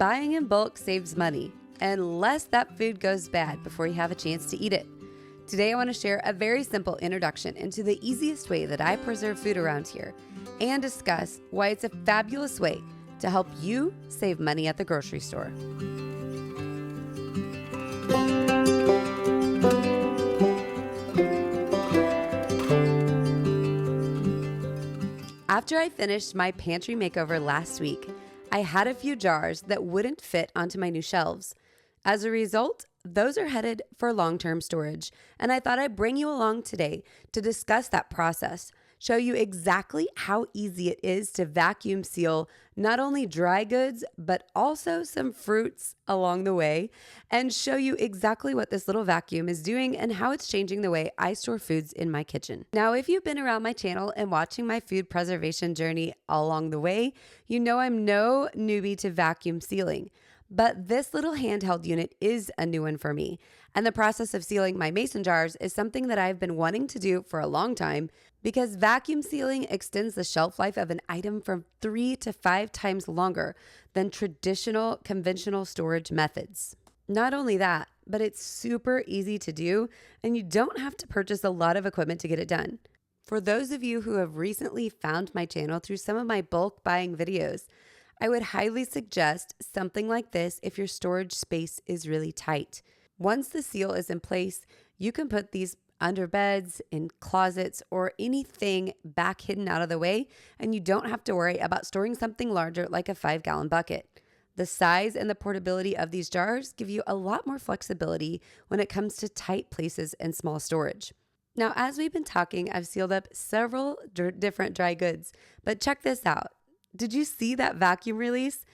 buying in bulk saves money, unless that food goes bad before you have a chance to eat it. Today I want to share a very simple introduction into the easiest way that I preserve food around here and discuss why it's a fabulous way to help you save money at the grocery store. After I finished my pantry makeover last week, I had a few jars that wouldn't fit onto my new shelves. As a result, those are headed for long-term storage, and I thought I'd bring you along today to discuss that process, show you exactly how easy it is to vacuum seal not only dry goods, but also some fruits along the way, and show you exactly what this little vacuum is doing and how it's changing the way I store foods in my kitchen. Now, if you've been around my channel and watching my food preservation journey along the way, you know I'm no newbie to vacuum sealing. But this little handheld unit is a new one for me. And the process of sealing my mason jars is something that I've been wanting to do for a long time because vacuum sealing extends the shelf life of an item from 3 to 5 times longer than traditional conventional storage methods. Not only that, but it's super easy to do and you don't have to purchase a lot of equipment to get it done. For those of you who have recently found my channel through some of my bulk buying videos, I would highly suggest something like this if your storage space is really tight. Once the seal is in place, you can put these under beds, in closets, or anything back hidden out of the way, and you don't have to worry about storing something larger like a 5-gallon bucket. The size and the portability of these jars give you a lot more flexibility when it comes to tight places and small storage. Now, as we've been talking, I've sealed up several different dry goods, but check this out. Did you see that vacuum release?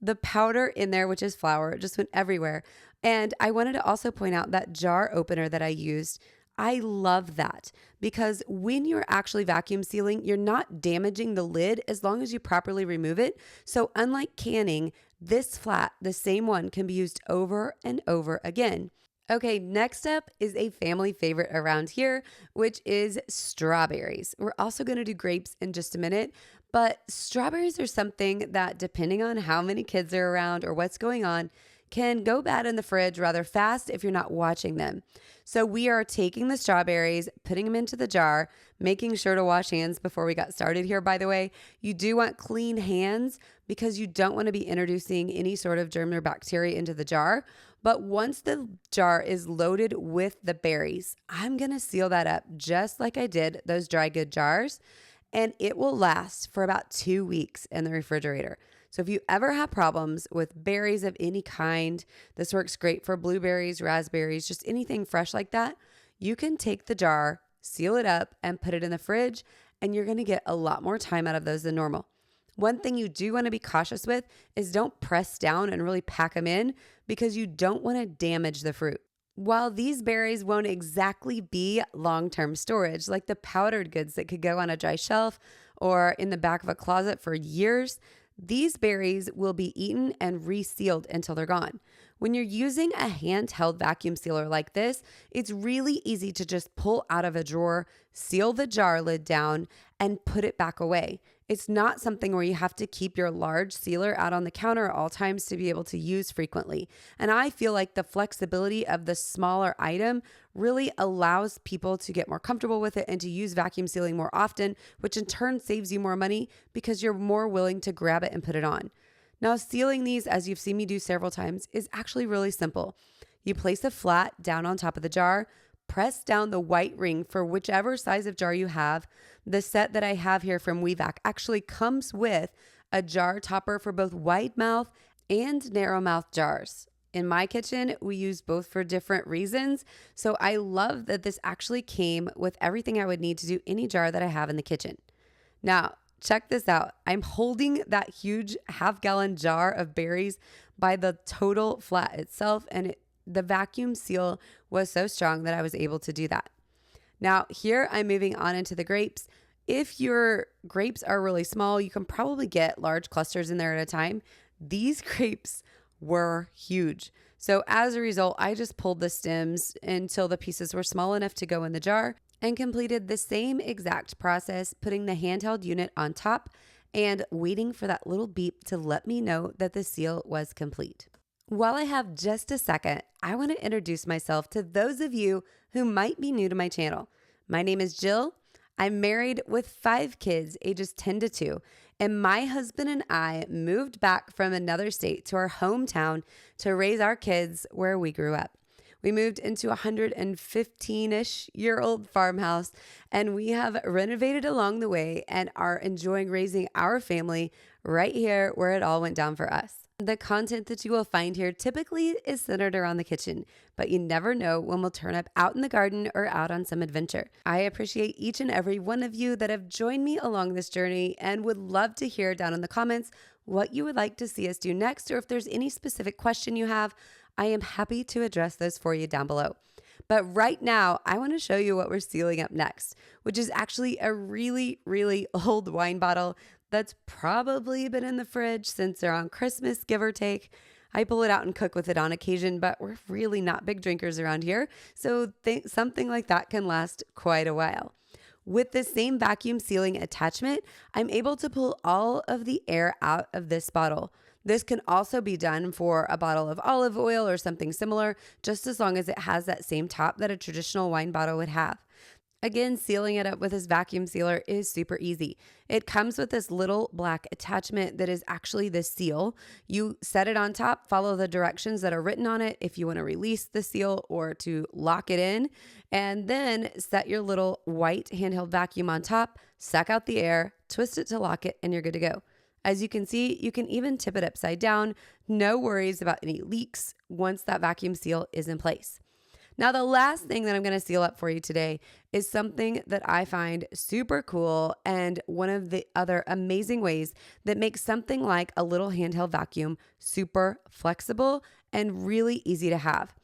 The powder in there, which is flour, just went everywhere. And I wanted to also point out that jar opener that I used. I love that because when you're actually vacuum sealing, you're not damaging the lid as long as you properly remove it. So unlike canning, this flat, the same one, can be used over and over again. Okay, next up is a family favorite around here, which is strawberries. We're also going to do grapes in just a minute, but strawberries are something that, depending on how many kids are around or what's going on, can go bad in the fridge rather fast if you're not watching them. So we are taking the strawberries, putting them into the jar, making sure to wash hands before we got started here, by the way. You do want clean hands because you don't want to be introducing any sort of germ or bacteria into the jar. But once the jar is loaded with the berries, I'm going to seal that up just like I did those dry good jars, and it will last for about 2 weeks in the refrigerator. So if you ever have problems with berries of any kind, this works great for blueberries, raspberries, just anything fresh like that. You can take the jar, seal it up, and put it in the fridge, and you're going to get a lot more time out of those than normal. One thing you do want to be cautious with is don't press down and really pack them in because you don't want to damage the fruit. While these berries won't exactly be long-term storage, like the powdered goods that could go on a dry shelf or in the back of a closet for years, these berries will be eaten and resealed until they're gone. When you're using a handheld vacuum sealer like this, it's really easy to just pull out of a drawer, seal the jar lid down, and put it back away. It's not something where you have to keep your large sealer out on the counter at all times to be able to use frequently. And I feel like the flexibility of the smaller item really allows people to get more comfortable with it and to use vacuum sealing more often, which in turn saves you more money because you're more willing to grab it and put it on. Now, sealing these, as you've seen me do several times, is actually really simple. You place a flat down on top of the jar, press down the white ring for whichever size of jar you have. The set that I have here from WeVac actually comes with a jar topper for both wide mouth and narrow mouth jars. In my kitchen, we use both for different reasons. So I love that this actually came with everything I would need to do any jar that I have in the kitchen. Now, check this out. I'm holding that huge half-gallon jar of berries by the total flat itself, and the vacuum seal was so strong that I was able to do that. Now, here I'm moving on into the grapes. If your grapes are really small, you can probably get large clusters in there at a time. These grapes were huge. So as a result, I just pulled the stems until the pieces were small enough to go in the jar and completed the same exact process, putting the handheld unit on top and waiting for that little beep to let me know that the seal was complete. While I have just a second, I want to introduce myself to those of you who might be new to my channel. My name is Jill. I'm married with 5 kids, ages 10 to 2, and my husband and I moved back from another state to our hometown to raise our kids where we grew up. We moved into a 115-ish year old farmhouse, and we have renovated along the way and are enjoying raising our family right here where it all went down for us. The content that you will find here typically is centered around the kitchen, but you never know when we'll turn up out in the garden or out on some adventure. I appreciate each and every one of you that have joined me along this journey and would love to hear down in the comments what you would like to see us do next, or if there's any specific question you have, I am happy to address those for you down below. But right now, I want to show you what we're sealing up next, which is actually a really, really old wine bottle that's probably been in the fridge since around Christmas, give or take. I pull it out and cook with it on occasion, but we're really not big drinkers around here, so something like that can last quite a while. With the same vacuum sealing attachment, I'm able to pull all of the air out of this bottle. This can also be done for a bottle of olive oil or something similar, just as long as it has that same top that a traditional wine bottle would have. Again, sealing it up with this vacuum sealer is super easy. It comes with this little black attachment that is actually the seal. You set it on top, follow the directions that are written on it if you want to release the seal or to lock it in, and then set your little white handheld vacuum on top, suck out the air, twist it to lock it, and you're good to go. As you can see, you can even tip it upside down. No worries about any leaks once that vacuum seal is in place. Now, the last thing that I'm going to seal up for you today is something that I find super cool and one of the other amazing ways that makes something like a little handheld vacuum super flexible and really easy to have.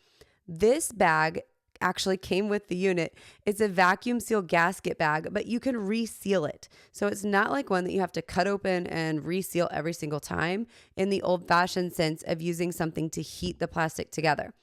This bag actually came with the unit. It's a vacuum seal gasket bag, but you can reseal it. So it's not like one that you have to cut open and reseal every single time in the old-fashioned sense of using something to heat the plastic together.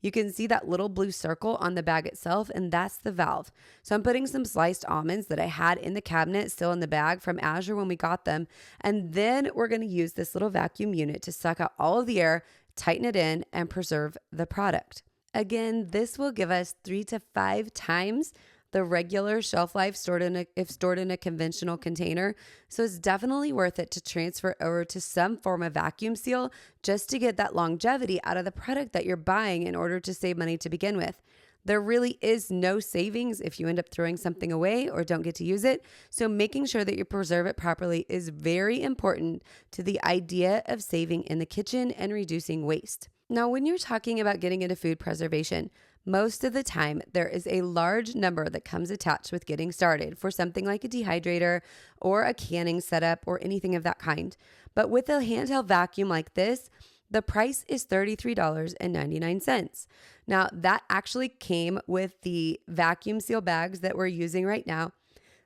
You can see that little blue circle on the bag itself, and that's the valve. So I'm putting some sliced almonds that I had in the cabinet still in the bag from Azure when we got them. And then we're going to use this little vacuum unit to suck out all of the air, tighten it in, and preserve the product. Again, this will give us 3 to 5 times the regular shelf life if stored in a conventional container. So it's definitely worth it to transfer over to some form of vacuum seal just to get that longevity out of the product that you're buying in order to save money to begin with. There really is no savings if you end up throwing something away or don't get to use it. So making sure that you preserve it properly is very important to the idea of saving in the kitchen and reducing waste. Now, when you're talking about getting into food preservation, most of the time, there is a large number that comes attached with getting started for something like a dehydrator or a canning setup or anything of that kind. But with a handheld vacuum like this, the price is $33.99. Now, that actually came with the vacuum seal bags that we're using right now,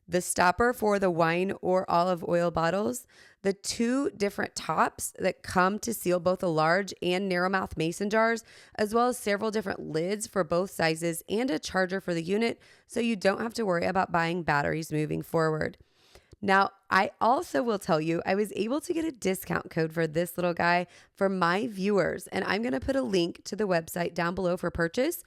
the stopper for the wine or olive oil bottles, the 2 different tops that come to seal both the large and narrow mouth mason jars, as well as several different lids for both sizes and a charger for the unit, so you don't have to worry about buying batteries moving forward. Now, I also will tell you, I was able to get a discount code for this little guy for my viewers, and I'm going to put a link to the website down below for purchase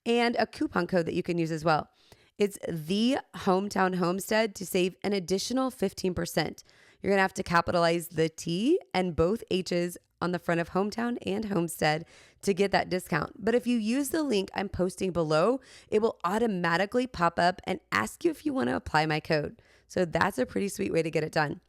and a coupon code that you can use as well. It's the Hometown Homestead to save an additional 15%. You're going to have to capitalize the T and both H's on the front of Hometown and Homestead to get that discount. But if you use the link I'm posting below, it will automatically pop up and ask you if you want to apply my code. So that's a pretty sweet way to get it done.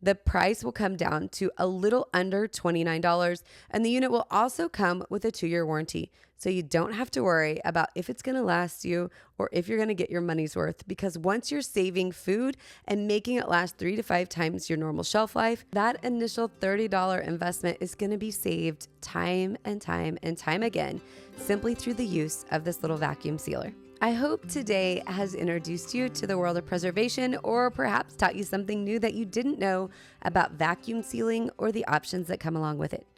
The price will come down to a little under $29, and the unit will also come with a 2-year warranty. So you don't have to worry about if it's going to last you or if you're going to get your money's worth, because once you're saving food and making it last 3 to 5 times your normal shelf life, that initial $30 investment is going to be saved time and time and time again, simply through the use of this little vacuum sealer. I hope today has introduced you to the world of preservation, or perhaps taught you something new that you didn't know about vacuum sealing or the options that come along with it.